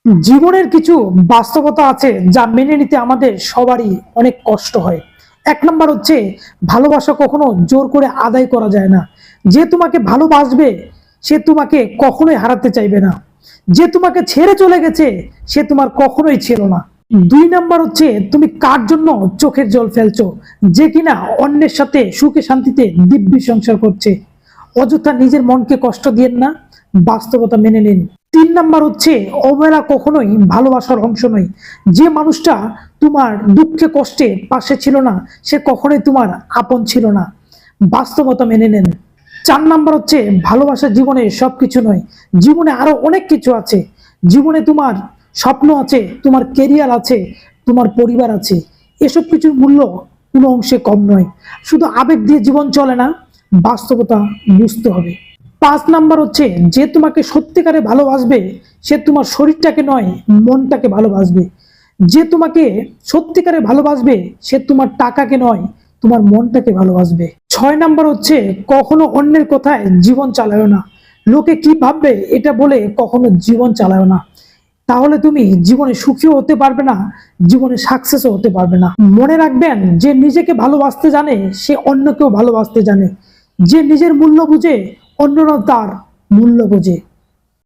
জীবনের কিছু বাস্তবতা আছে যা মেনে নিতে আমাদের সবারই অনেক কষ্ট হয়। এক নাম্বার হচ্ছে, ভালোবাসা কখনো জোর করে আদায় করা যায় না। যে তোমাকে ভালোবাসবে সে তোমাকে কখনোই হারাতে চাইবে না। যে তোমাকে ছেড়ে চলে গেছে সে তোমার কখনোই ছিল না। দুই নাম্বার হচ্ছে, তুমি কার জন্য চোখের জল ফেলছো, যে কিনা অন্যের সাথে সুখে শান্তিতে দিব্যি সংসার করছে। অযথা নিজের মনকে কষ্ট দিয়েন না, বাস্তবতা মেনে নিন। তিন নাম্বার হচ্ছে, অবহেলা কখনোই ভালোবাসার অংশ নয়। যে মানুষটা তোমার দুঃখে কষ্টে পাশে ছিল না সে কখনোই তোমার আপন ছিল না, বাস্তবতা মেনে নেন। চার নাম্বার হচ্ছে, ভালোবাসা জীবনে সবকিছু নয়, জীবনে আরো অনেক কিছু আছে। জীবনে তোমার স্বপ্ন আছে, তোমার কেরিয়ার আছে, তোমার পরিবার আছে। এসব কিছুর মূল্য কোনো অংশে কম নয়। শুধু আবেগ দিয়ে জীবন চলে না, বাস্তবতা বুঝতে হবে। পাঁচ নাম্বার হচ্ছে, যে তোমাকে সত্যিকারে ভালোবাসবে সে তোমার শরীরটাকে নয় মনটাকে ভালোবাসবে। যে তোমাকে সত্যিকারে ভালোবাসবে সে তোমার টাকাকে নয় তোমার মনটাকে ভালোবাসবে। ছয় নাম্বার হচ্ছে, কখনো অন্যের কথায় জীবন চালায় না। লোকে কি ভাববে এটা বলে কখনো জীবন চালায় না, তাহলে তুমি জীবনে সুখীও হতে পারবে না, জীবনে সাকসেসও হতে পারবে না। মনে রাখবেন, যে নিজেকে ভালোবাসতে জানে সে অন্যকেও ভালোবাসতে জানে। যে নিজের মূল্য বুঝে অন্যরা তার মূল্য বোঝে।